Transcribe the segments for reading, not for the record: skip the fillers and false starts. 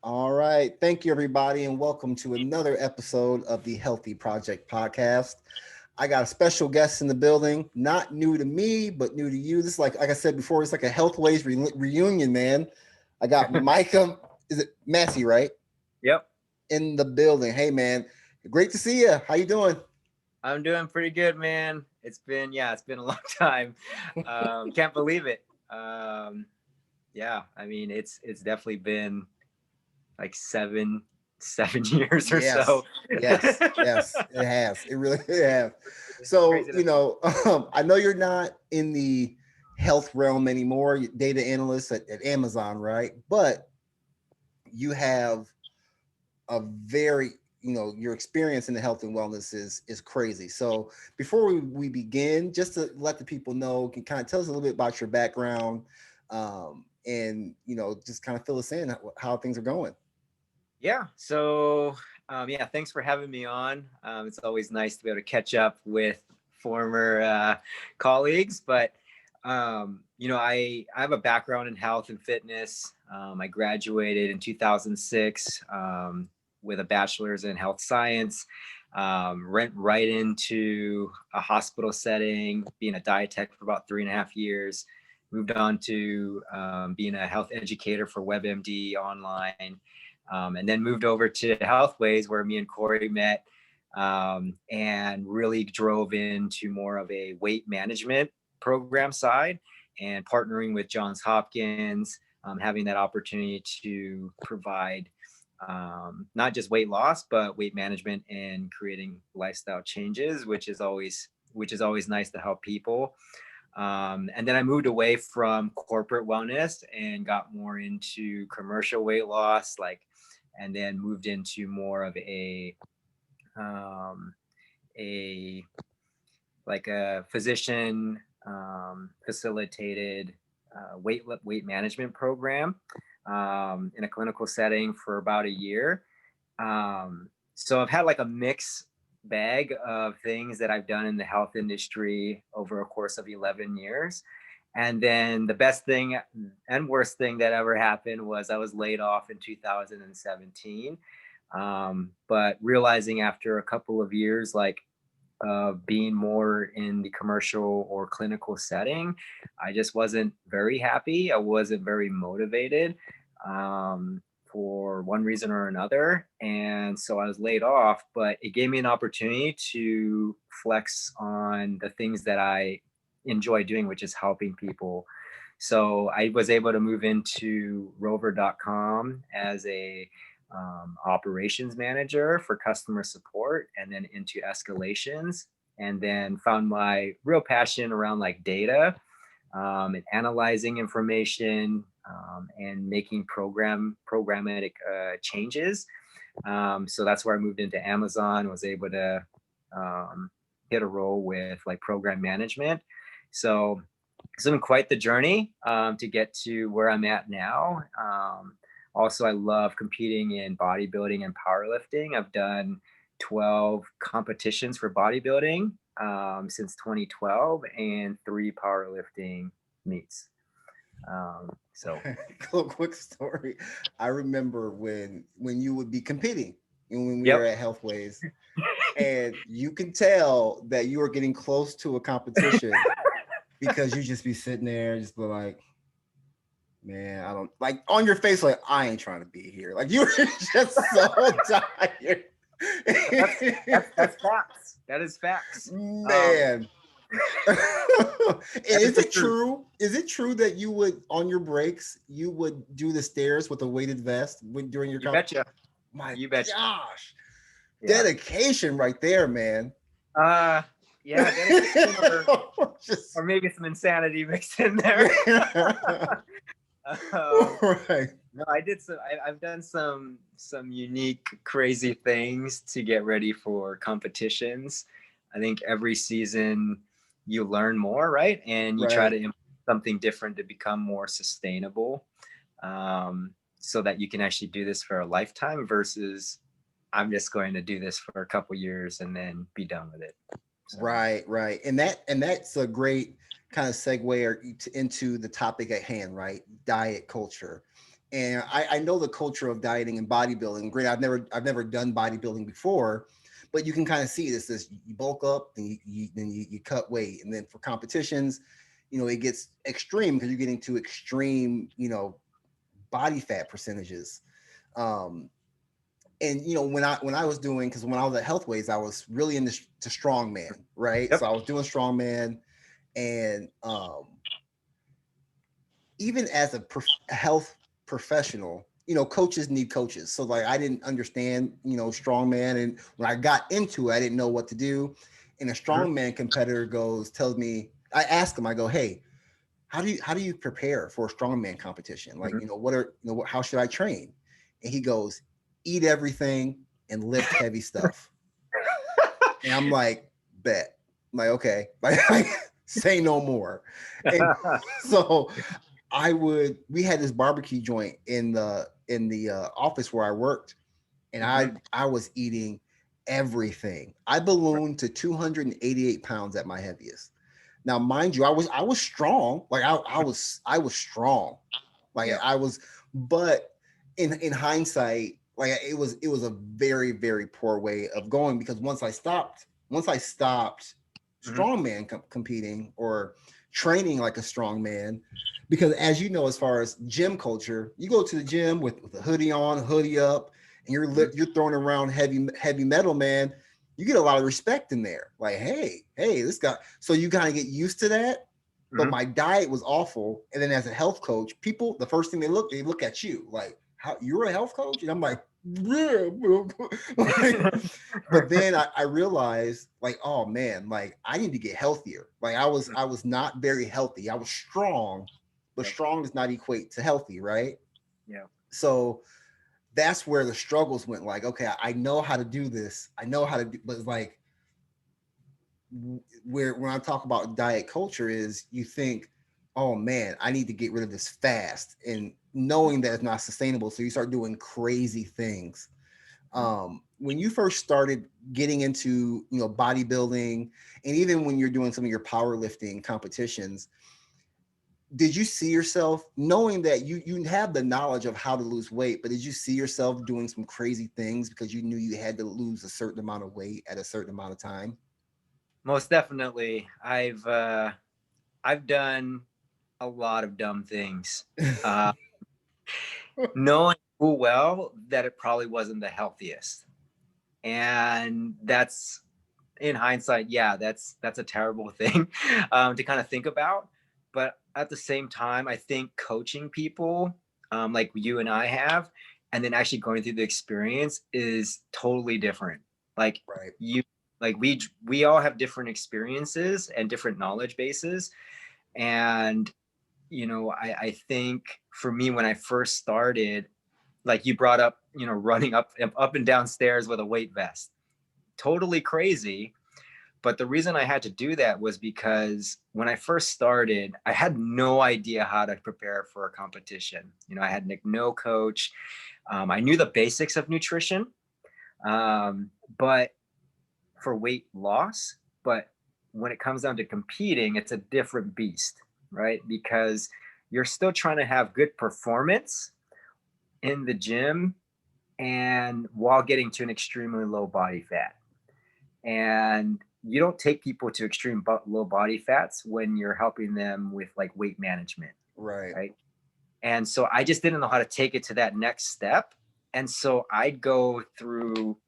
All right. Thank you, everybody, and welcome to another episode of the Healthy Project podcast. I got a special guest in the building, not new to me, but new to you. This is like I said before, it's like a Healthways reunion, man. I got Micah, is it Massey, right? Yep. In the building. Hey, man, great to see you. How you doing? I'm doing pretty good, man. It's been a long time. Can't believe it. Yeah, I mean, it's definitely been like seven years or Yes, so. yes, it has. It really it has. So, Crazy to think. I know you're not in the health realm anymore, data analyst at Amazon, right? But you have a very, your experience in the health and wellness is crazy. So before we begin, just to let the people know, can kind of tell us a little bit about your background, and just kind of fill us in how things are going. Yeah. So, yeah, thanks for having me on. It's always nice to be able to catch up with former colleagues. But, I have a background in health and fitness. I graduated in 2006 with a bachelor's in health science. Went right into a hospital setting, being a diet tech for about 3.5 years. Moved on to being a health educator for WebMD online, and then moved over to Healthways where me and Corey met, and really drove into more of a weight management program side and partnering with Johns Hopkins, having that opportunity to provide not just weight loss, but weight management and creating lifestyle changes, which is always nice to help people. And then I moved away from corporate wellness and got more into commercial weight loss, and then moved into more of um, a a physician facilitated weight management program in a clinical setting for about a year. So I've had like a mix bag of things that I've done in the health industry over a course of 11 years. And then the best thing and worst thing that ever happened was I was laid off in 2017. But realizing after a couple of years, being more in the commercial or clinical setting, I just wasn't very happy. I wasn't very motivated. For one reason or another. And so I was laid off, but it gave me an opportunity to flex on the things that I enjoy doing, which is helping people. So I was able to move into rover.com as a operations manager for customer support, and then into escalations, and then found my real passion around like data, and analyzing information, and making programmatic changes. So that's where I moved into Amazon. Was able to hit a role with like program management. So it's been quite the journey to get to where I'm at now. Also, I love competing in bodybuilding and powerlifting. I've done 12 competitions for bodybuilding since 2012, and 3 powerlifting meets. So Quick story. I remember when you would be competing, and when we were yep. at Healthways, and you can tell that you are getting close to a competition because you just be sitting there, just be like, man, I don't like on your face, like I ain't trying to be here. Like you were just so tired. That's facts. That is facts. Man. And That is is the it truth. true? Is it true that you would on your breaks you would do the stairs with a weighted vest during your You betcha. My You betcha. gosh, Yeah. dedication right there, man. Uh, yeah. Dedication, Just or maybe some insanity mixed in there. yeah. Right. No, I did some. I've done some unique, crazy things to get ready for competitions. I think every season you learn more, right? And you try to Right. implement something different to become more sustainable, so that you can actually do this for a lifetime versus I'm just going to do this for a couple years and then be done with it. So Right. And that's a great kind of segue into the topic at hand, right? Diet culture. And I know the culture of dieting and bodybuilding. Great, I've never done bodybuilding before, but you can kind of see this: you bulk up, then you cut weight, and then for competitions, it gets extreme because you're getting to extreme, body fat percentages. Um, and when I was doing, because when I was at Healthways, I was really into to strongman, right? So Yep. I was doing strongman, and even as a health professional, coaches need coaches. So like I didn't understand, strongman, and when I got into it, I didn't know what to do. And a Mhm. strongman competitor tells me, I ask him, I go, hey, how do you prepare for a strongman competition? Like, Mhm. how should I train? And he goes, eat everything and lift heavy stuff. And I'm like, bet. I'm like, okay, like say no more. And so we had this barbecue joint in the office where I worked, and I Mhm. I was eating everything. I ballooned to 288 pounds at my heaviest. Now, mind you, I was strong. Like I was strong. Like Yep. I was, but in hindsight, like it was a very, very poor way of going, because once I stopped Mhm. strongman competing or training like a strongman, because as you know, as far as gym culture, you go to the gym with a hoodie on, hoodie up, and Mhm. you're throwing around heavy metal, man. You get a lot of respect in there. Like, hey, this guy. So you kind of get used to that. But Mhm. my diet was awful. And then as a health coach, people, the first thing they look at you like, how you're a health coach? And I'm like, yeah. Like, but then I realized, like, oh man, like I need to get healthier. Like I was not very healthy. I was strong, but Yep. strong does not equate to healthy, right? Yeah. So that's where the struggles went. Like, okay, I know how to do this. I know how to do, but it's like where when I talk about diet culture is you think, oh man, I need to get rid of this fast, and knowing that it's not sustainable, so you start doing crazy things. Mhm. When you first started getting into bodybuilding, and even when you're doing some of your powerlifting competitions, did you see yourself knowing that you have the knowledge of how to lose weight, but did you see yourself doing some crazy things because you knew you had to lose a certain amount of weight at a certain amount of time? Most definitely. I've done a lot of dumb things. Uh, Knowing full well that it probably wasn't the healthiest. And that's in hindsight, yeah, that's a terrible thing to kind of think about. But at the same time, I think coaching people like you and I have, and then actually going through the experience is totally different. Like Right. you, like we all have different experiences and different knowledge bases, and I think for me when I first started, like you brought up, running up and down stairs with a weight vest, totally crazy. But the reason I had to do that was because when I first started, I had no idea how to prepare for a competition. I had no coach. I knew the basics of nutrition, but for weight loss. But when it comes down to competing, it's a different beast, right? Because you're still trying to have good performance in the gym and while getting to an extremely low body fat. And you don't take people to extreme low body fats when you're helping them with like weight management, Right. right? And so I just didn't know how to take it to that next step. And so I'd go through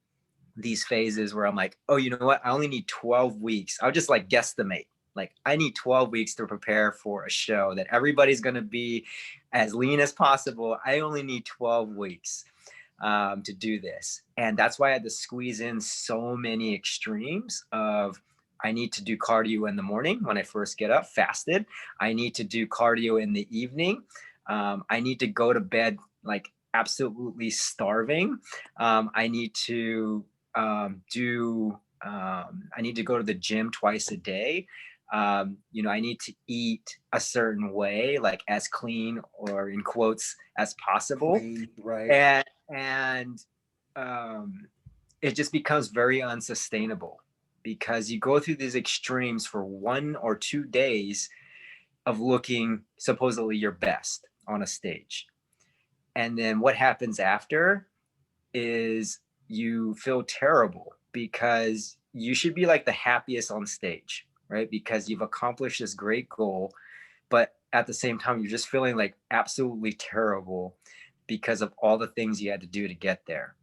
these phases where I'm like, oh, you know what? I only need 12 weeks. I'll just like guesstimate. Like, I need 12 weeks to prepare for a show that everybody's going to be as lean as possible. I only need 12 weeks to do this. And that's why I had to squeeze in so many extremes of I need to do cardio in the morning when I first get up, fasted. I need to do cardio in the evening. I need to go to bed like absolutely starving. I need to I need to go to the gym twice a day. I need to eat a certain way, like as clean or in quotes as possible. Clean. Right. And it just becomes very unsustainable because you go through these extremes for 1 or 2 days of looking supposedly your best on a stage. And then what happens after is you feel terrible because you should be like the happiest on stage, right? Because you've accomplished this great goal, but at the same time, you're just feeling like absolutely terrible because of all the things you had to do to get there,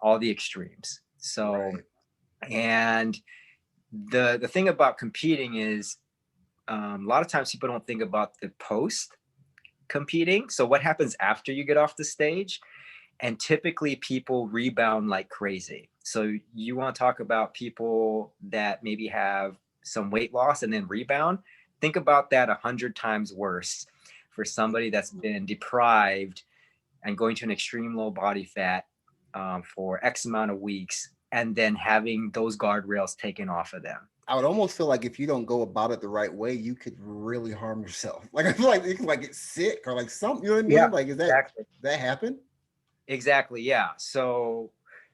all the extremes. So, Right. and the thing about competing is a lot of times people don't think about the post competing. So what happens after you get off the stage? And typically people rebound like crazy. So you want to talk about people that maybe have some weight loss and then rebound. Think about that 100 times worse for somebody that's been deprived and going to an extreme low body fat for X amount of weeks and then having those guardrails taken off of them. I would almost feel like if you don't go about it the right way, you could really harm yourself. Like I feel like you can like get sick or like something. You know what I Yeah, mean? Like, is exactly. that happen? Exactly. Yeah. So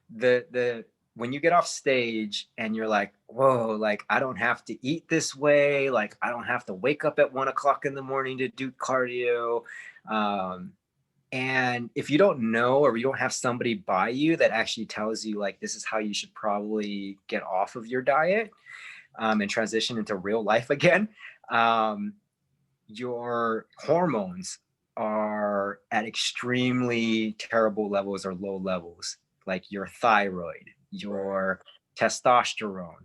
the when you get off stage and you're like, whoa, like I don't have to eat this way, like I don't have to wake up at 1 o'clock in the morning to do cardio. Um, and if you don't know or you don't have somebody by you that actually tells you like this is how you should probably get off of your diet and transition into real life again, um, your hormones are at extremely terrible levels or low levels, like your thyroid, Right. your testosterone,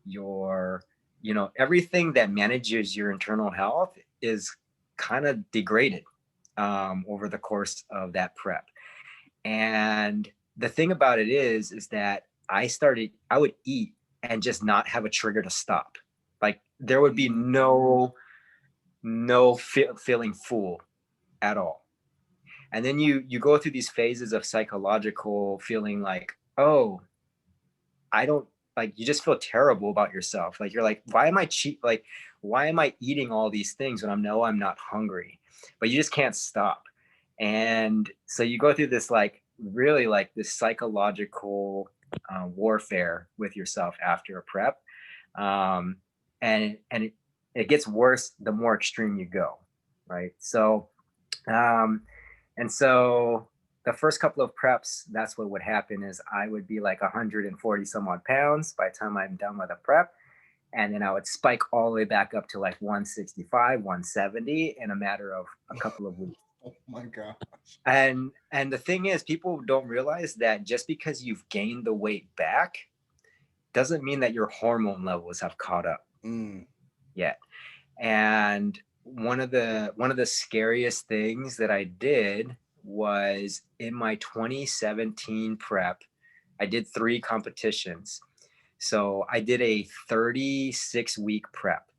your, everything that manages your internal health is kind of degraded over the course of that prep. And the thing about it is that I would eat and just not have a trigger to stop. Like there would be Mm, no feeling full at all. And then you go through these phases of psychological feeling like, oh, I don't, like, you just feel terrible about yourself. Like you're like, why am I cheat? Like, why am I eating all these things when I know I'm not hungry? But you just can't stop. And so you go through this like really like this psychological warfare with yourself after a prep, um, and it gets worse the more extreme you go, right? So um, and so the first couple of preps, that's what would happen is I would be like 140 some odd pounds by the time I'm done with a prep. And then I would spike all the way back up to like 165, 170 in a matter of a couple of weeks. oh my gosh. And the thing is, people don't realize that just because you've gained the weight back doesn't mean that your hormone levels have caught up Mm, yet. And one of the scariest things that I did was in my 2017 prep, I did 3 competitions. So I did a 36-week prep.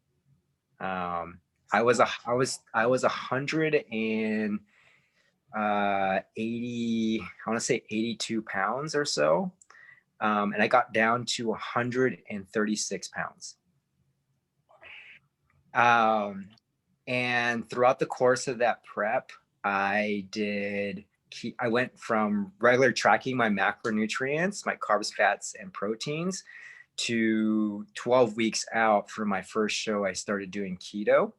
I was 180, I want to say 82 pounds or so, and I got down to 136 pounds. Um, and throughout the course of that prep, I went from regular tracking my macronutrients, my carbs, fats, and proteins, to 12 weeks out for my first show. I started doing keto,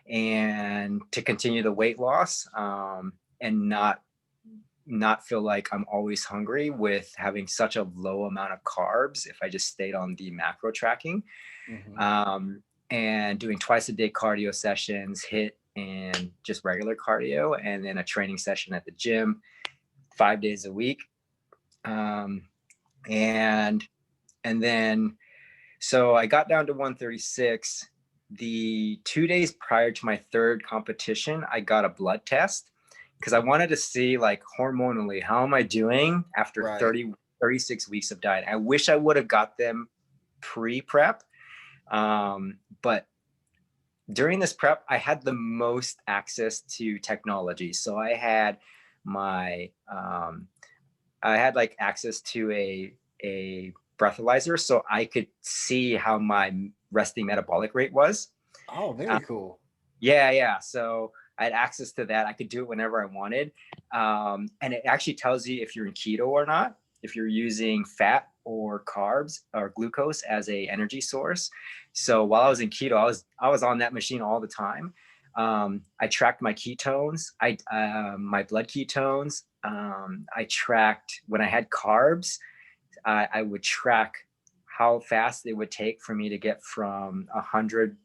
and to continue the weight loss, and not feel like I'm always hungry with having such a low amount of carbs if I just stayed on the macro tracking. hmm And doing twice a day cardio sessions, hit and just regular cardio, and then a training session at the gym 5 days a week. Um, and and then so I got down to 136. The 2 days prior to my third competition, I got a blood test because I wanted to see like hormonally how am I doing after Right. 36 weeks of diet. I wish I would have got them pre-prep, but during this prep, I had the most access to technology. So my, I had like access to a breathalyzer, so I could see how my resting metabolic rate was. Oh, Uh, very cool. yeah, yeah. So I had access to that. I could do it whenever I wanted, and it actually tells you if you're in keto or not, if you're using fat or carbs or glucose as a energy source. So while I was in keto, I was on that machine all the time. I tracked my ketones, my blood ketones. I tracked when I had carbs. I would track how fast it would take for me to get from 100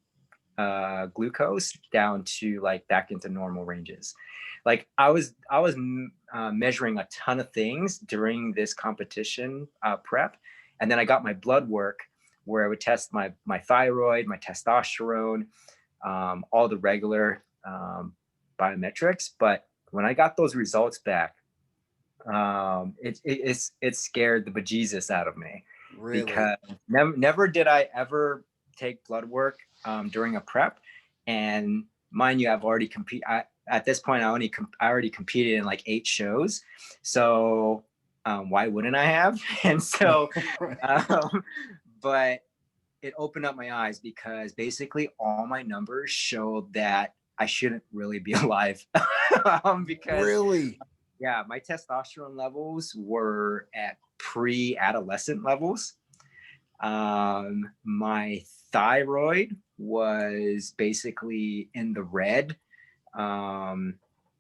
glucose down to like back into normal ranges. Like I was measuring a ton of things during this competition prep, and then I got my blood work where I would test my thyroid, my testosterone, all the regular biometrics. But when I got those results back, it scared the bejesus out of me, Really? because never did I ever take blood work during a prep. And mind you, I've already at this point. I already competed in like 8 shows, so why wouldn't I have? And so, um, but it opened up my eyes, because basically all my numbers showed that I shouldn't really be alive. Because Really? yeah, my testosterone levels were at pre-adolescent levels. My thyroid was basically in the red.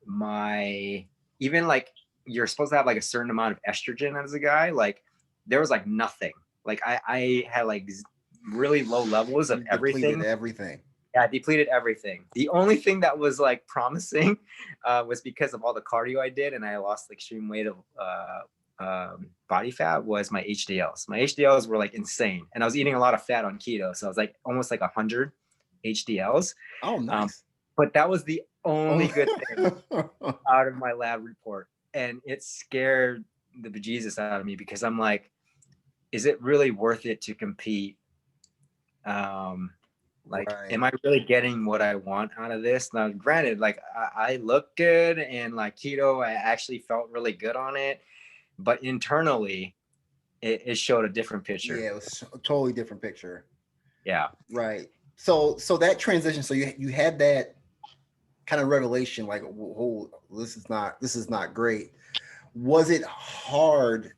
My even like you're supposed to have like a certain amount of estrogen as a guy. Like there was like nothing. Like I had like really low levels of You depleted everything. everything. Yeah, I depleted everything. The only thing that was like promising was because of all the cardio I did, and I lost extreme weight of body fat, was my HDLs. My HDLs were like insane, and I was eating a lot of fat on keto, so I was like almost like 100 HDLs. Oh, Um, nice. but that was the only Oh, good thing out of my lab report, and it scared the bejesus out of me, because I'm like, is it really worth it to compete? Like, right. am I really getting what I want out of this? Now, granted, like I look good, and like keto, I actually felt really good on it, but internally, it showed a different picture. Yeah, it was a totally different picture. Yeah. Right. So that transition. So you had that kind of revelation, like, oh, this is not great. Was it hard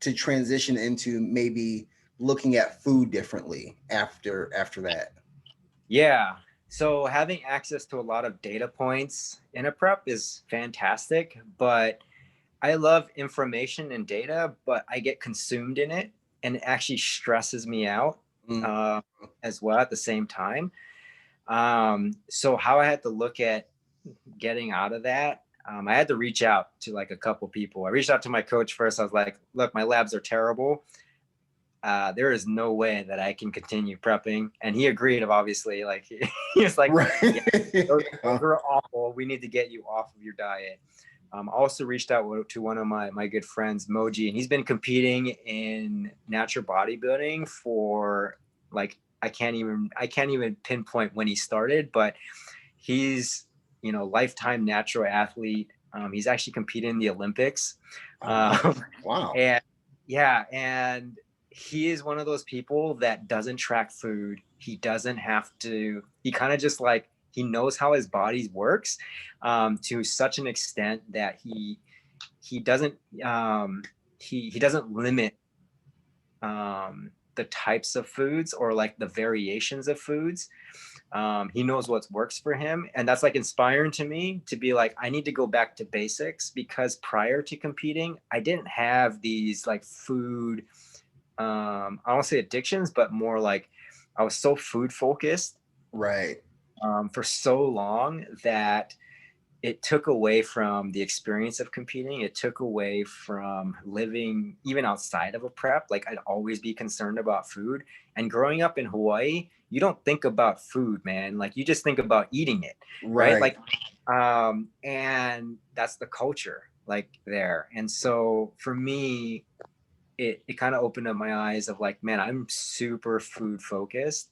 to transition into maybe looking at food differently after that? Yeah. So having access to a lot of data points in a prep is fantastic, but I love information and data, but I get consumed in it, and it actually stresses me out Mm, uh, as well at the same time. So how I had to look at getting out of that, I had to reach out to like a couple people. I reached out to my coach first. I was like, look, my labs are terrible. There is no way that I can continue prepping. And he agreed, obviously. Like, he was like, yeah, right. those are awful. We need to get you off of your diet. I also reached out to one of my good friends, Moji, and he's been competing in natural bodybuilding for like, I can't even pinpoint when he started, but he's, lifetime natural athlete. He's actually competed in the Olympics. Oh, nice. Um, Wow. and yeah, and he is one of those people that doesn't track food. He doesn't have to, he kind of just like, he knows how his body works, to such an extent that he doesn't he doesn't limit the types of foods, or like the variations of foods. He knows what works for him, and that's like inspiring to me, to be like, I need to go back to basics, because prior to competing, I didn't have these like food, I don't say addictions, but more like I was so food focused Right. for so long that it took away from the experience of competing. It took away from living even outside of a prep. Like, I'd always be concerned about food. And growing up in Hawaii, you don't think about food, man. Like, you just think about eating it, right? Right. Like, and that's the culture like there. And so for me, it kind of opened up my eyes of like, man, I'm super food focused,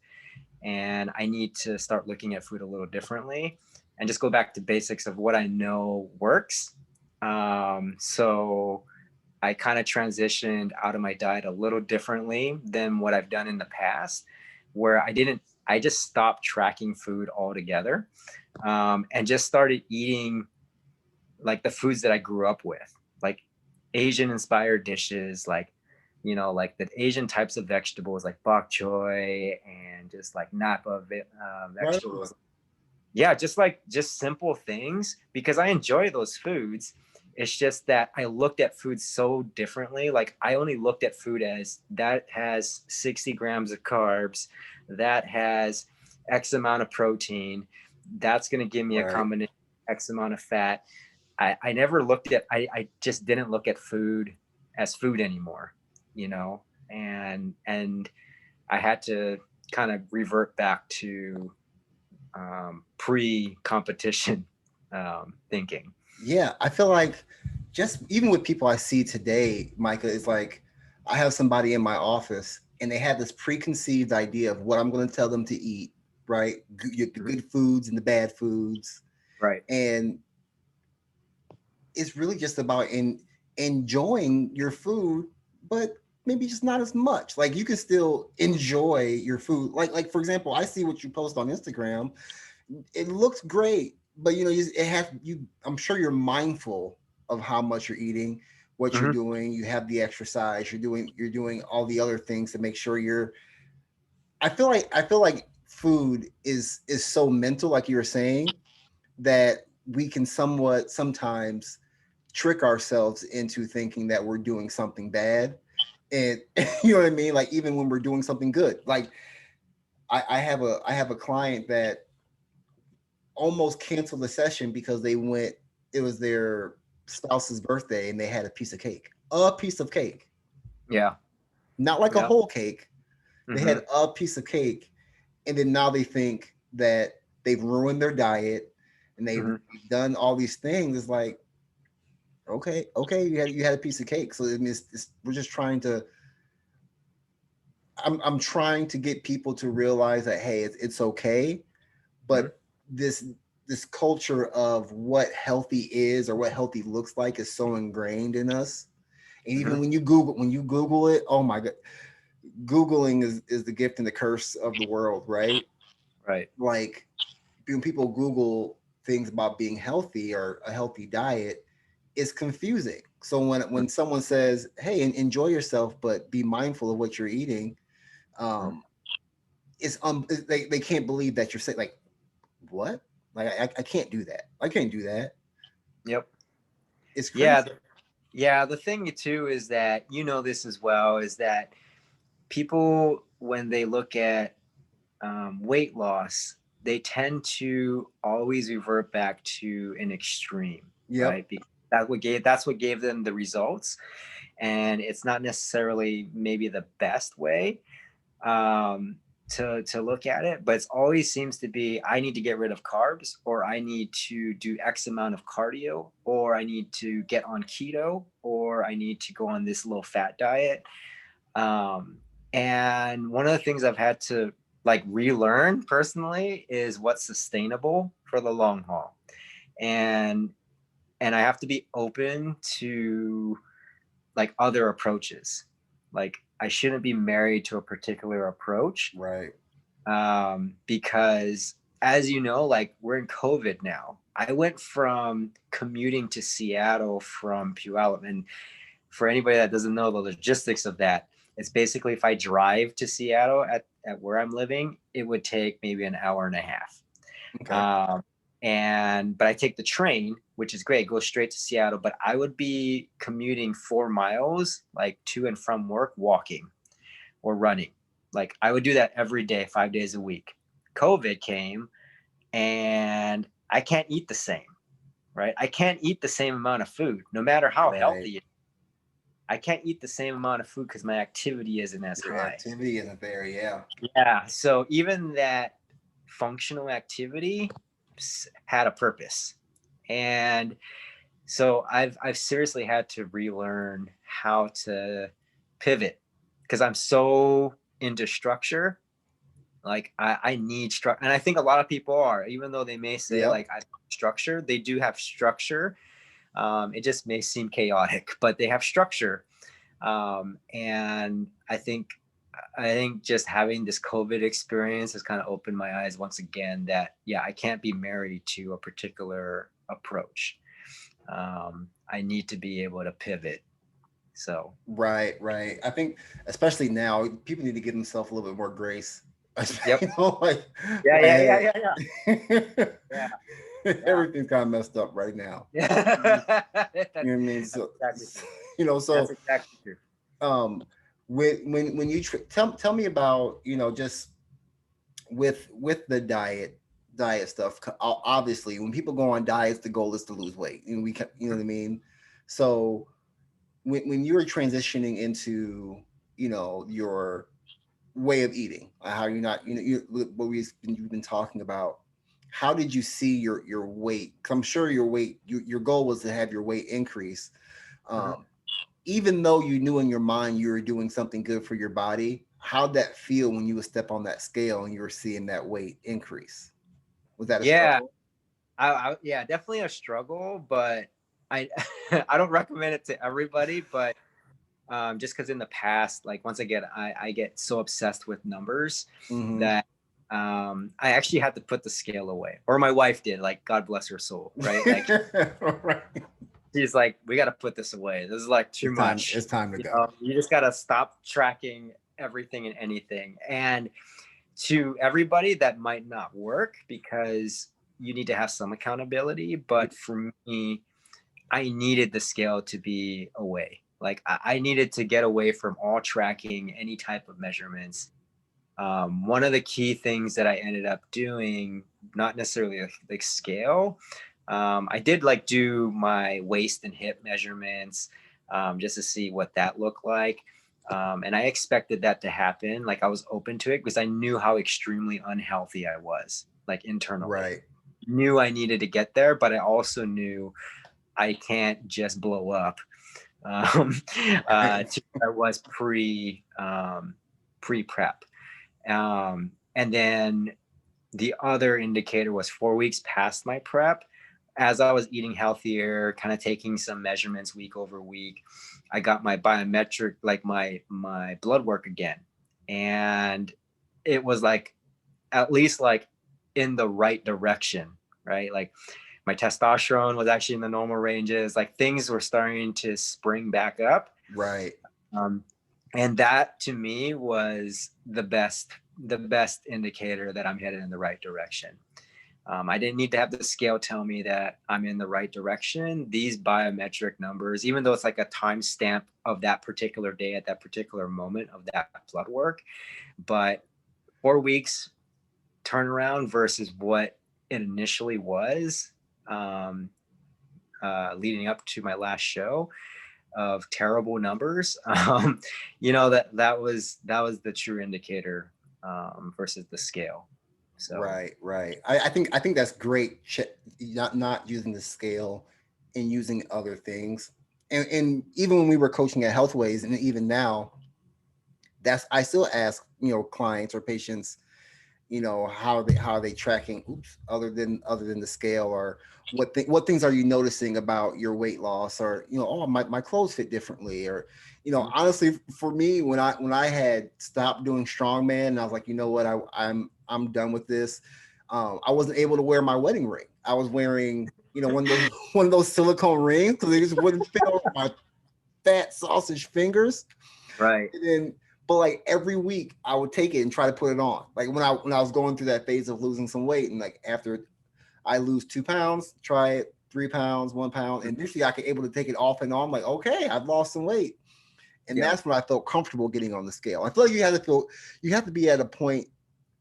and I need to start looking at food a little differently, and just go back to basics of what I know works. So I kind of transitioned out of my diet a little differently than what I've done in the past, where I just stopped tracking food altogether, and just started eating like the foods that I grew up with, like Asian inspired dishes, like, like the Asian types of vegetables, like bok choy, and just like napa Right on. vegetables. yeah, just simple things, because I enjoy those foods. It's just that I looked at food so differently. Like I only looked at food as that has 60 grams of carbs, that has X amount of protein, that's going to give me a Right. combination X amount of fat. I never looked at, I just didn't look at food as food anymore, you know, and I had to kind of revert back to pre-competition thinking. Yeah, I feel like just even with people I see today, Micah, is like I have somebody in my office and they have this preconceived idea of what I'm going to tell them to eat, right? The Mhm. good foods and the bad foods. Right. And it's really just about enjoying your food, but maybe just not as much. Like you can still enjoy your food. Like for example, I see what you post on Instagram. It looks great, but you know, it has you. I'm sure you're mindful of how much you're eating, what you're Hmm. doing. You have the exercise. You're doing all the other things to make sure you're. I feel like food is so mental, like you were saying, that we can somewhat sometimes trick ourselves into thinking that we're doing something bad. And you know what I mean? Like even when we're doing something good. Like I have a client that almost canceled the session because it was their spouse's birthday and they had a piece of cake. A piece of cake. Yeah. Not like a Yeah. whole cake. They Hmm. had a piece of cake. And then now they think that they've ruined their diet and Hmm. they've done all these things. It's like, okay, you had a piece of cake. So it means we're just trying to. I'm trying to get people to realize that hey, it's okay, Hmm. but this this culture of what healthy is or what healthy looks like is so ingrained in us. And Hmm. even when you Google it, oh my god, Googling is the gift and the curse of the world, right? Right. Like when people Google things about being healthy or a healthy diet, it's confusing. So when someone says, "Hey, enjoy yourself, but be mindful of what you're eating," Mhm. um, they can't believe that you're saying like what? Like I can't do that. I can't do that. Yep. It's Yeah. crazy. Yeah. The thing too is that, you know, this as well, is that people, when they look at weight loss, they tend to always revert back to an extreme, Yep. right? Because that's what gave them the results, and it's not necessarily maybe the best way um, to look at it, but it always seems to be I need to get rid of carbs, or I need to do X amount of cardio, or I need to get on keto, or I need to go on this low fat diet. Um, and one of the things I've had to like relearn personally is what's sustainable for the long haul. And I have to be open to like other approaches. Like I shouldn't be married to a particular approach, Right. because as you know, like we're in COVID now. I went from commuting to Seattle from Puyallup, and for anybody that doesn't know the logistics of that, it's basically if I drive to Seattle at where I'm living, it would take maybe an hour and a half. Okay. Um, but I take the train, which is great, go straight to Seattle. But I would be commuting 4 miles, like to and from work, walking or running. Like I would do that every day, 5 days a week. COVID came, and I can't eat the same, right? I can't eat the same amount of food, no matter how Right. healthy it is. I can't eat the same amount of food because my activity isn't as Your high. activity isn't there. Yeah. Yeah. So even that functional activity had a purpose. And so I've seriously had to relearn how to pivot, because I'm so into structure. Like I need structure, and I think a lot of people are, even though they may say Yep. like I structure, they do have structure. It just may seem chaotic, but they have structure. And I think just having this COVID experience has kind of opened my eyes once again that yeah, I can't be married to a particular approach. I need to be able to pivot. So Right. Right. I think especially now, people need to give themselves a little bit more grace. Yep. You know, like Yeah, my yeah, yeah, head, yeah, yeah. Yeah, yeah. everything's kind of messed up right now. You Yeah. know what I mean? That's So, exactly true. That's so exactly true. um, when you tell me about, just with the diet stuff. Obviously, when people go on diets, the goal is to lose weight. You know what I mean. So when you're transitioning into your way of eating, how you're not, what you've been talking about. How did you see your weight? 'Cause I'm sure your goal was to have your weight increase. Mhm. Um, Even though you knew in your mind you were doing something good for your body, how'd that feel when you would step on that scale and you were seeing that weight increase? Was that a Yeah, struggle? yeah, definitely a struggle, but I I don't recommend it to everybody, but just because in the past, like once again, I get so obsessed with numbers Mm-hmm. that I actually had to put the scale away, or my wife did. Like God bless her soul, right? Like Right. she's like, we got to put this away. This is like too It's time. much. It's time to You go. know, you just got to stop tracking everything and anything. And to everybody, that might not work because you need to have some accountability. But for me, I needed the scale to be away. Like I needed to get away from all tracking, any type of measurements. One of the key things that I ended up doing, not necessarily like scale, I did like do my waist and hip measurements just to see what that looked like. And I expected that to happen. Like I was open to it because I knew how extremely unhealthy I was, like internally. Right. Knew I needed to get there, but I also knew I can't just blow up um, to where I was pre prep. And then the other indicator was 4 weeks past my prep. As I was eating healthier, kind of taking some measurements week over week, I got my biometric, like my blood work again, and it was like at least like in the right direction, right? Like my testosterone was actually in the normal ranges. Like things were starting to spring back up. Right. Um, and that to me was the best indicator that I'm headed in the right direction. I didn't need to have the scale tell me that I'm in the right direction. These biometric numbers, even though it's like a timestamp of that particular day at that particular moment of that blood work, but 4 weeks turnaround versus what it initially was, um, leading up to my last show of terrible numbers. That was the true indicator versus the scale. So Right. Right. I think that's great. Not using the scale and using other things. And even when we were coaching at Healthways, and even now, that's I still ask clients or patients, how are they tracking, oops, other than the scale, or what things are you noticing about your weight loss, or oh, my clothes fit differently, or mhm. honestly, for me, when I had stopped doing strongman, and I was like, you know what, I'm done with this. I wasn't able to wear my wedding ring. I was wearing one of those silicone rings because they just wouldn't fit on my fat sausage fingers. Right. And then, but like every week, I would take it and try to put it on. Like when I was going through that phase of losing some weight, and like after I lose 2 pounds, try it, 3 pounds, 1 pound, and Mhm. usually I could able to take it off and on. I'm like, okay, I've lost some weight, and Yeah. that's when I felt comfortable getting on the scale. I feel like you have to be at a point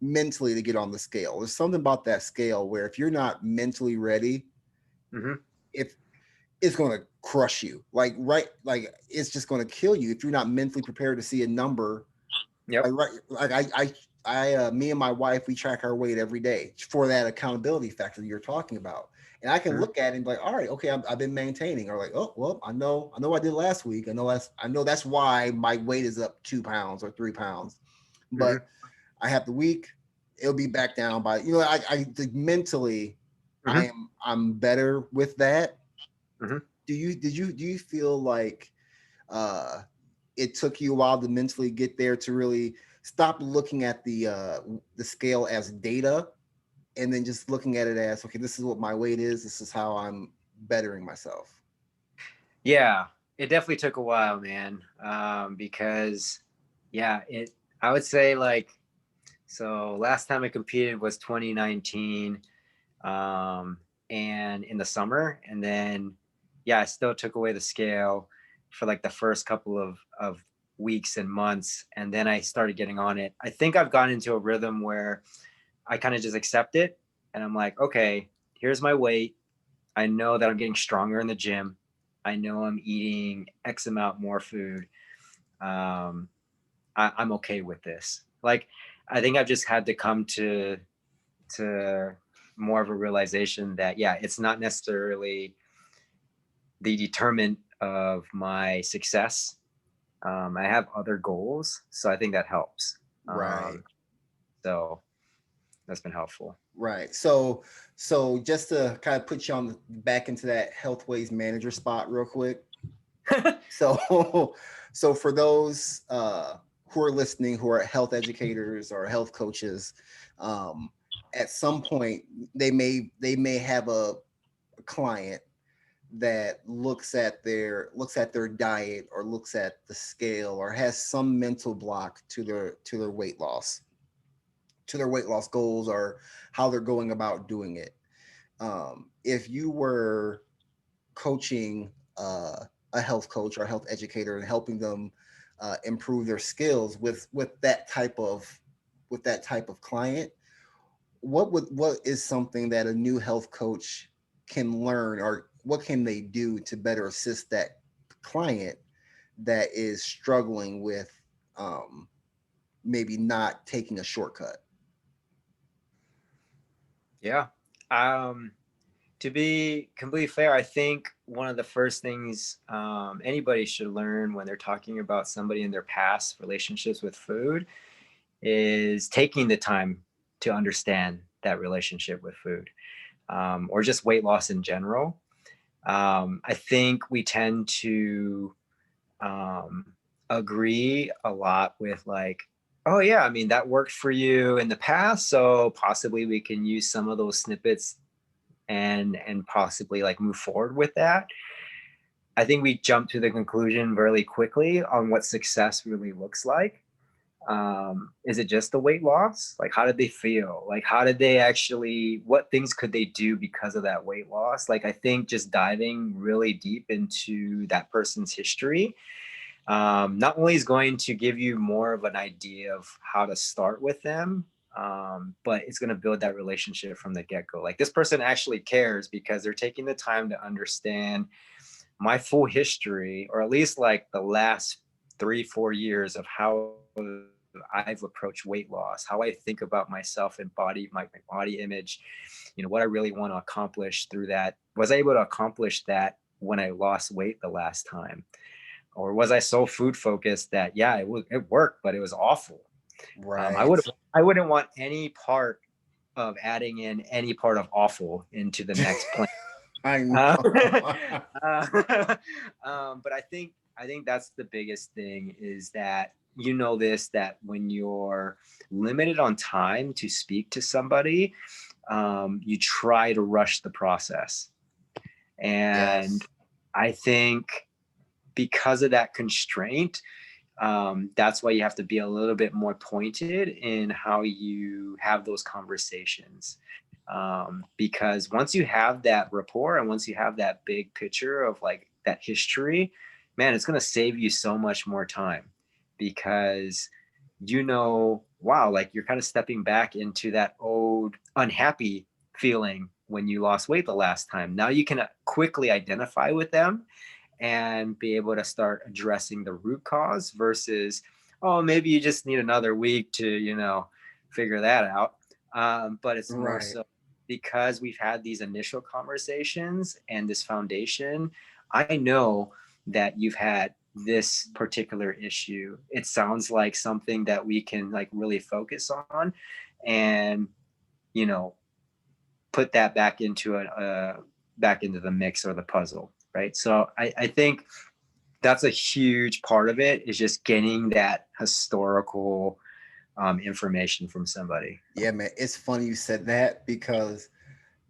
mentally to get on the scale. There's something about that scale where if you're not mentally ready, Hmm. if it's going to crush you, like it's just going to kill you if you're not mentally prepared to see a number. Yep. Like me and my wife, we track our weight every day for that accountability factor that you're talking about. And I can Hmm. look at it and be like, all right, okay, I've been maintaining. Or like, oh, well, I know I did last week. I know that's why my weight is up 2 pounds or 3 pounds. Hmm. But I have the week, it'll be back down by, I think mentally, Hmm. I'm better with that. Hmm. Do you feel like uh it took you a while to mentally get there to really stop looking at the scale as data, and then just looking at it as, okay, this is what my weight is, this is how I'm bettering myself? Yeah, it definitely took a while, man. Because yeah, I would say like So last time I competed was 2019, and in the summer, and then yeah, I still took away the scale for like the first couple of weeks and months, and then I started getting on it. I think I've gotten into a rhythm where I kind of just accept it, and I'm like, okay, here's my weight. I know that I'm getting stronger in the gym. I know I'm eating X amount more food. Um, I'm okay with this. Like, I think I've just had to come to more of a realization that yeah, it's not necessarily the determinant of my success. I have other goals, so I think that helps. Right. So that's been helpful. Right. So just to kind of put you on back into that health ways manager spot real quick. So so for those who are listening, who are health educators or health coaches, um, at some point they may have a client that looks at their diet or looks at the scale or has some mental block to their weight loss, to their weight loss goals or how they're going about doing it. If you were coaching a health coach or a health educator and helping them improve their skills with that type of client, what is something that a new health coach can learn, or what can they do to better assist that client that is struggling with um, maybe not taking a shortcut? Yeah. Um, to be completely fair, I think one of the first things anybody should learn when they're talking about somebody in their past relationships with food is taking the time to understand that relationship with food, or just weight loss in general. I think we tend to um, agree a lot with like, oh yeah, I mean that worked for you in the past, so possibly we can use some of those snippets and possibly like move forward with that. I think we jump to the conclusion really quickly on what success really looks like. Is it just the weight loss? Like, how did they feel? Like, how did they actually, what things could they do because of that weight loss? Like, I think just diving really deep into that person's history not only is going to give you more of an idea of how to start with them, but it's going to build that relationship from the get go. Like, this person actually cares because they're taking the time to understand my full history, or at least like the last 3, 4 years of how I've approached weight loss, how I think about myself and my body image, what I really want to accomplish through that. Was I able to accomplish that when I lost weight the last time? Or was I so food focused that yeah, it worked, but it was awful. Um, I Right. would I wouldn't want any part of adding in any part of awful into the next plan. I Uh, know. but I think that's the biggest thing is that this, that when you're limited on time to speak to somebody, you try to rush the process, and Yes. I think because of that constraint, that's why you have to be a little bit more pointed in how you have those conversations. Because once you have that rapport and once you have that big picture of like that history, man, it's going to save you so much more time because wow, like you're kind of stepping back into that old unhappy feeling when you lost weight the last time. Now you can quickly identify with them and be able to start addressing the root cause versus, oh, maybe you just need another week to figure that out. But it's more Right. so because we've had these initial conversations and this foundation. I know that you've had this particular issue. It sounds like something that we can like really focus on and you know put that back into the mix or the puzzle, right? So I think that's a huge part of it, is just getting that historical information from somebody. Yeah, man. It's funny you said that because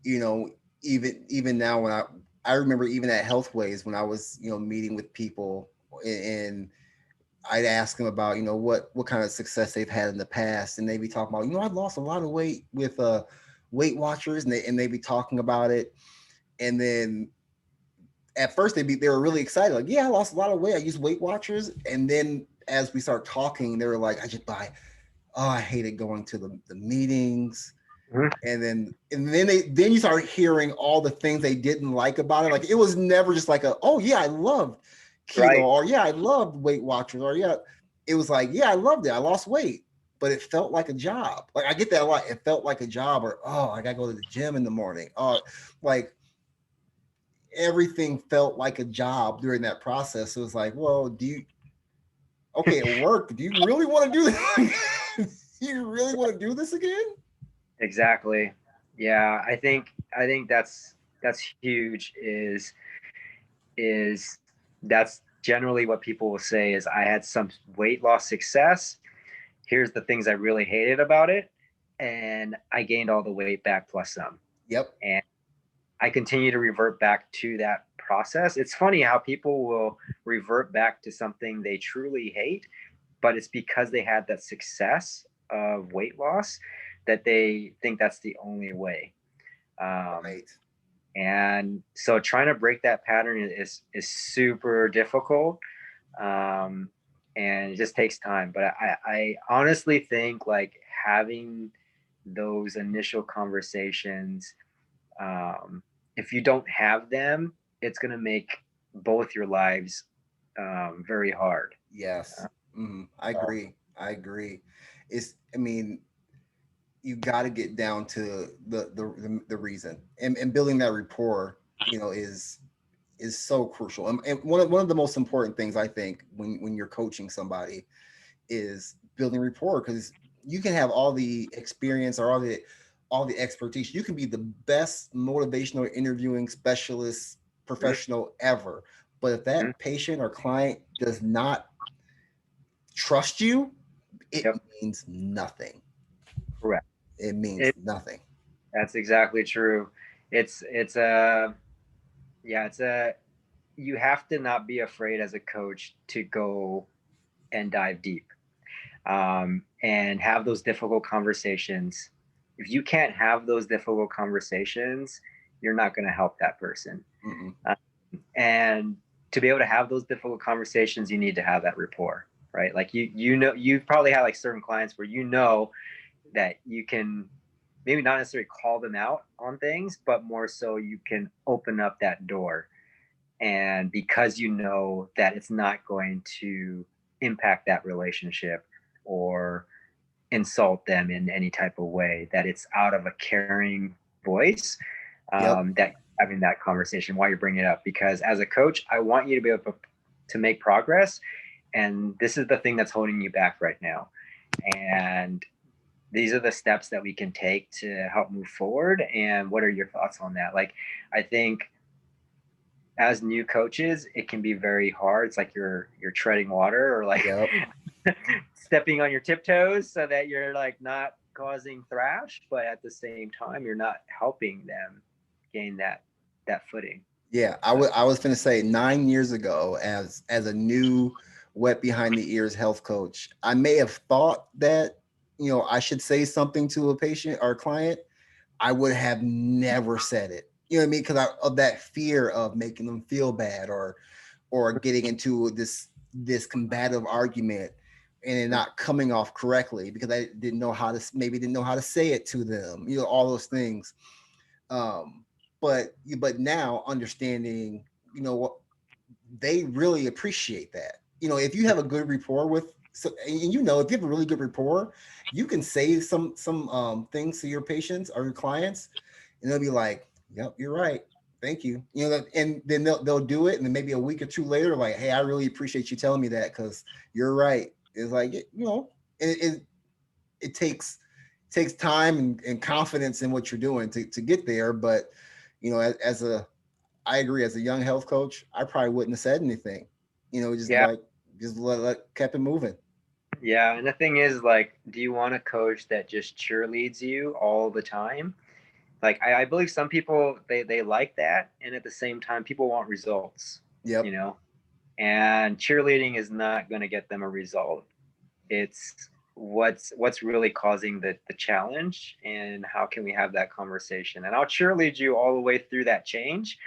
you know, even now when I remember even at Healthways when I was meeting with people, and I'd ask them about, what kind of success they've had in the past, and they'd be talking about, I've lost a lot of weight with Weight Watchers, and they'd be talking about it, and then at first they were really excited, like, yeah, I lost a lot of weight. I use Weight Watchers, and then as we start talking, they were like, I hated going to the meetings, Mhm. and then you start hearing all the things they didn't like about it. Like it was never just like oh yeah, I loved keto, Right. or yeah, I loved Weight Watchers, or yeah, it was like, yeah, I loved it. I lost weight, but it felt like a job. Like I get that a lot. It felt like a job, or oh, I gotta go to the gym in the morning. Oh, like everything felt like a job during that process. So it was like, well, okay, at work, do you really want to do this? Do you really want to do this again? Exactly. Yeah, I think that's huge. Is that's generally what people will say is I had some weight loss success. Here's the things I really hated about it, and I gained all the weight back plus some. Yep. And I continue to revert back to that process. It's funny how people will revert back to something they truly hate, but it's because they had that success of weight loss that they think that's the only way. Um, Right. and so trying to break that pattern is super difficult, um, and it just takes time. But I honestly think like having those initial conversations, um, if you don't have them, it's going to make both your lives very hard. Yes. I So, agree. I agree. I mean, you got to get down to the reason, and building that rapport, is so crucial. And one of the most important things I think when you're coaching somebody is building rapport, because you can have all the experience or all the expertise. You can be the best motivational interviewing specialist mhm, professional ever, but if mhm, that patient or client does not trust you, it yep, means nothing. correct. It means It, nothing. that's exactly true. It's a yeah, it's a you have to not be afraid as a coach to go and dive deep, and have those difficult conversations. If you can't have those difficult conversations, you're not going to help that person. Mm-mm. Uh, and to be able to have those difficult conversations, you need to have that rapport, right? Like you've probably had like certain clients where that you can maybe not necessarily call them out on things, but more so you can open up that door. And because you know that it's not going to impact that relationship or insult them in any type of way, that it's out of a caring voice, Yep. that having that conversation while you're bringing it up. Because as a coach, I want you to be able to make progress. And this is the thing that's holding you back right now. And these are the steps that we can take to help move forward. And what are your thoughts on that? Like, I think as new coaches, it can be very hard. It's like you're treading water, or like Yep. stepping on your tiptoes so that you're like not causing thrash, but at the same time you're not helping them gain that footing. Yeah, So I was going to say 9 years ago, as a new wet behind the ears health coach, I may have thought that I should say something to a patient or a client. I would have never said it. You know what I mean? Because of that fear of making them feel bad, or getting into this combative argument and it not coming off correctly because I didn't know how to say it to them. All those things. Um, but now understanding, what they really appreciate that. If you have a good rapport with, so, and if you have a really good rapport, you can say some things to your patients or your clients, and they'll be like, "Yep, you're right. Thank you." And then they'll do it, and then maybe a week or two later, like, "Hey, I really appreciate you telling me that because you're right." It's like it takes time and confidence in what you're doing to get there, but as a I agree. As a young health coach, I probably wouldn't have said anything. Just yeah, like just kept it moving. yeah. And the thing is, like, do you want a coach that just cheerleads you all the time? Like, I believe some people they like that, and at the same time, people want results. Yep. You know, and cheerleading is not going to get them a result. It's what's really causing the challenge, and how can we have that conversation. And I'll cheerlead you all the way through that change,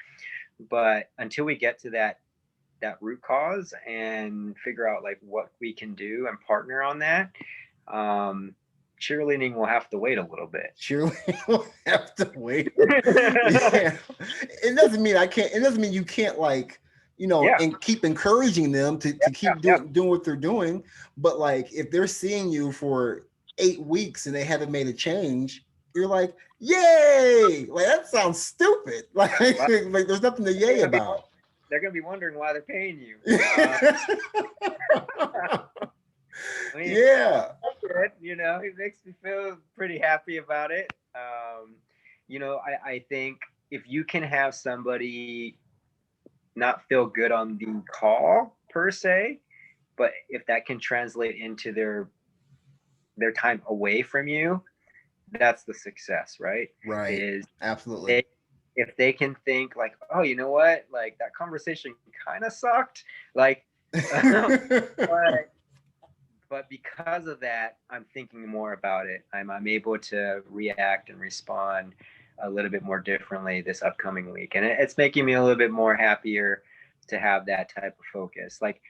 but until we get to that root cause and figure out like what we can do and partner on that, um cheerleading will have to wait a little bit. Cheerleading will have to wait. Yeah. It doesn't mean I can't, it doesn't mean you can't, like, Yeah, and keep encouraging them to yeah, keep yeah. doing what they're doing. But like, if they're seeing you for 8 weeks and they haven't made a change, you're like, yay! Like, that sounds stupid. Well, Like there's nothing to they're yay gonna be about. they're gonna be wondering why they're paying you. I mean, Yeah. good, it makes me feel pretty happy about it. I think if you can have somebody not feel good on the call per se, but if that can translate into their time away from you, that's the success, right? Right. Is Absolutely. they if they can think like, oh, you know what, like that conversation kind of sucked, like, but because of that, I'm thinking more about it. I'm able to react and respond a little bit more differently this upcoming week, and it's making me a little bit more happier to have that type of focus. Like,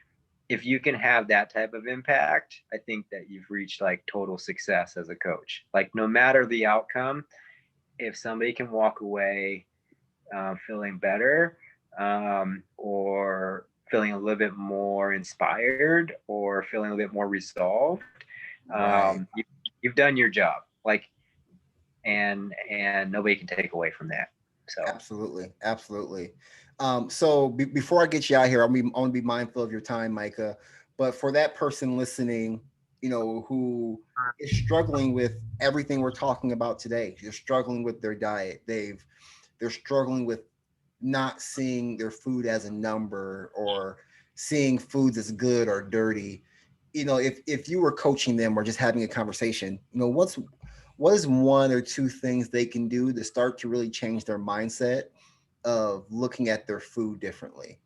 if you can have that type of impact, I think that you've reached like total success as a coach. Like, no matter the outcome, if somebody can walk away feeling better, or feeling a little bit more inspired, or feeling a little bit more resolved, Right. you've done your job. Like, and nobody can take away from that. So Absolutely, absolutely. So before I get you out here, I want to be mindful of your time, Micah. But for that person listening, who is struggling with everything we're talking about today, they're struggling with their diet. They're struggling with not seeing their food as a number, or seeing foods as good or dirty. If you were coaching them or just having a conversation, what is one or two things they can do to start to really change their mindset of looking at their food differently?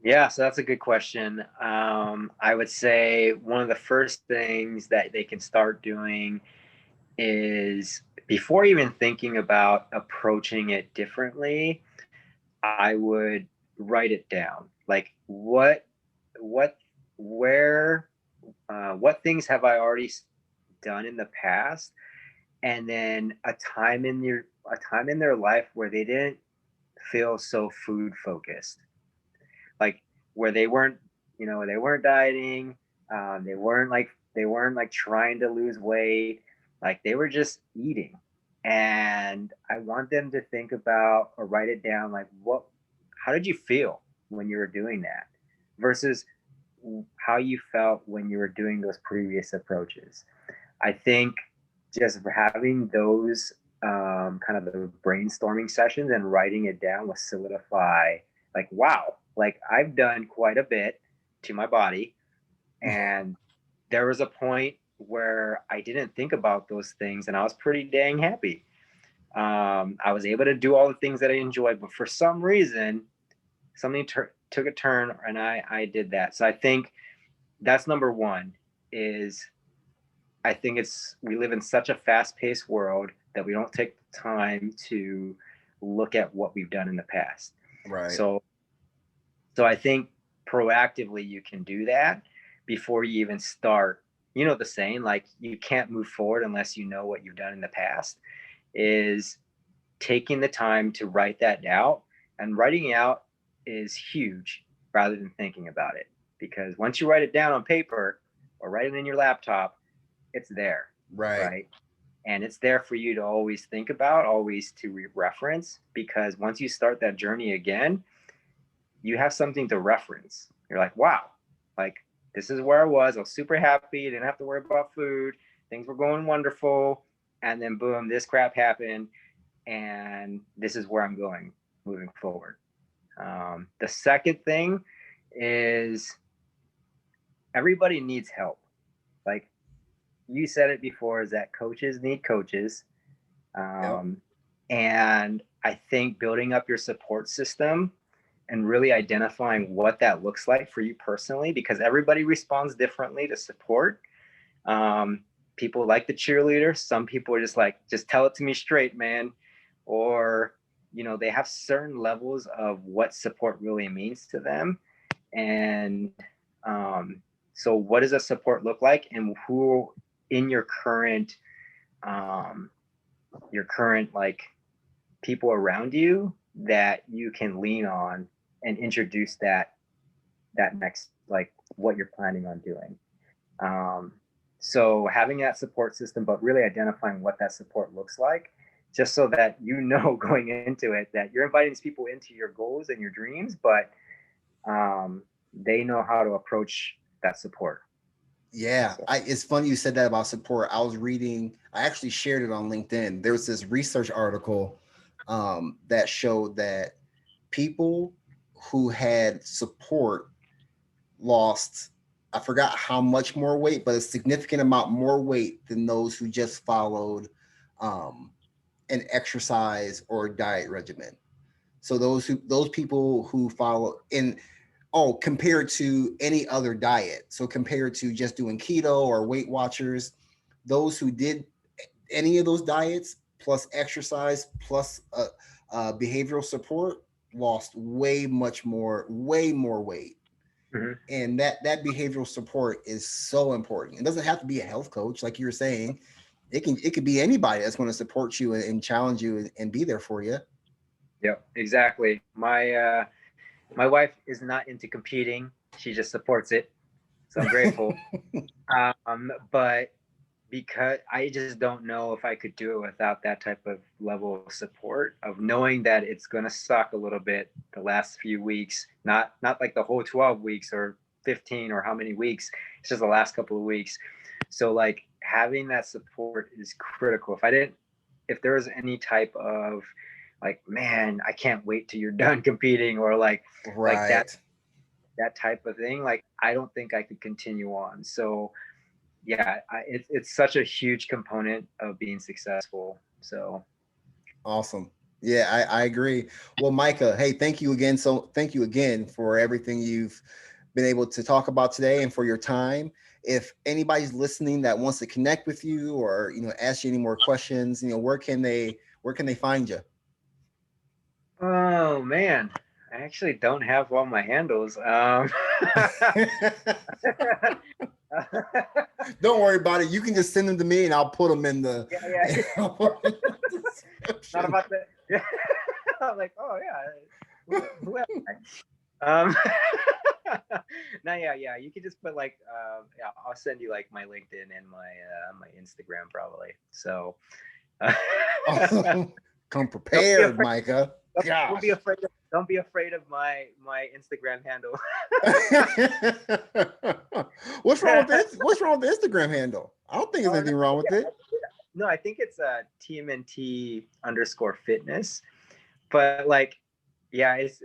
yeah, so that's a good question. I would say one of the first things that they can start doing is, before even thinking about approaching it differently, I would write it down. Like, what, where, what things have I already done in the past, and then a time in their life where they didn't feel so food focused, like where they weren't dieting, they weren't like trying to lose weight, like they were just eating. And I want them to think about or write it down, like, how did you feel when you were doing that, versus how you felt when you were doing those previous approaches. I think just for having those kind of the brainstorming sessions and writing it down will solidify, like, wow, like I've done quite a bit to my body. And there was a point where I didn't think about those things and I was pretty dang happy. I was able to do all the things that I enjoyed, but for some reason, something took a turn, and I did that. So I think that's number one. Is I think we live in such a fast-paced world that we don't take the time to look at what we've done in the past. Right. So so I think proactively you can do that before you even start. You know the saying, like, you can't move forward unless you know what you've done in the past. Is taking the time to write that out, and writing it out is huge, rather than thinking about it, because once you write it down on paper or write it in your laptop, it's there, Right. right? And it's there for you to always think about, always to reference, because once you start that journey again, you have something to reference. You're like, wow, like, this is where I was super happy, didn't have to worry about food, things were going wonderful, and then boom, this crap happened, and this is where I'm going moving forward. The second thing is, everybody needs help. Like you said it before, is that coaches need coaches. Yep. Um, and I think building up your support system and really identifying what that looks like for you personally, because everybody responds differently to support. People like the cheerleader. Some people are just like, just tell it to me straight, man. Or, they have certain levels of what support really means to them. And so what does a support look like, and who in your current like people around you that you can lean on and introduce that next, like, what you're planning on doing. So having that support system, but really identifying what that support looks like, just so that going into it that you're inviting these people into your goals and your dreams, but they know how to approach that support. Yeah, So. it's funny you said that about support. I actually shared it on LinkedIn. There was this research article that showed that people who had support lost, I forgot how much more weight, but a significant amount more weight than those who just followed um, an exercise or diet regimen. So those people who follow in compared to any other diet. So compared to just doing keto or Weight Watchers, those who did any of those diets plus exercise plus behavioral support lost way more weight. Mm-hmm. And that behavioral support is so important. It doesn't have to be a health coach, like you were saying. It could be anybody that's going to support you and challenge you and be there for you. Yep, exactly. My wife is not into competing. She just supports it. So I'm grateful. But because I just don't know if I could do it without that type of level of support, of knowing that it's going to suck a little bit the last few weeks, not like the whole 12 weeks or 15 or how many weeks. It's just the last couple of weeks. So like having that support is critical. If there was any type of like, man, I can't wait till you're done competing, or like Right. that type of thing, like I don't think I could continue on. So yeah, it's such a huge component of being successful. So Awesome. Yeah, I agree. Well, Micah, hey, thank you again. So thank you again for everything you've been able to talk about today and for your time. If anybody's listening that wants to connect with you or ask you any more questions, where can they find you? oh man, I actually don't have all my handles. Don't worry about it. You can just send them to me and I'll put them in the, yeah. Not description. about that. Yeah. I'm like, oh yeah, who am I? No, yeah. You can just put like, yeah, I'll send you like my LinkedIn and my Instagram probably. So Awesome. Come don't be prepared, afraid. Micah. Don't be Gosh. afraid. Don't be afraid of my Instagram handle. What's wrong with the Instagram handle? I don't think there's Oh no, anything wrong with yeah, it. no, I think it's TMNT_fitness. But like, yeah, it's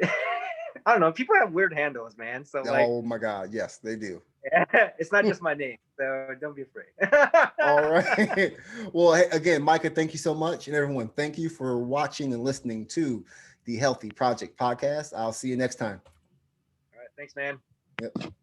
I don't know. People have weird handles, man. So like, Oh my God, yes, they do. it's not just my name, so don't be afraid. All right. Well, hey, again, Micah, thank you so much, and everyone, thank you for watching and listening to the Healthy Project podcast. I'll see you next time. All right, thanks, man. Yep.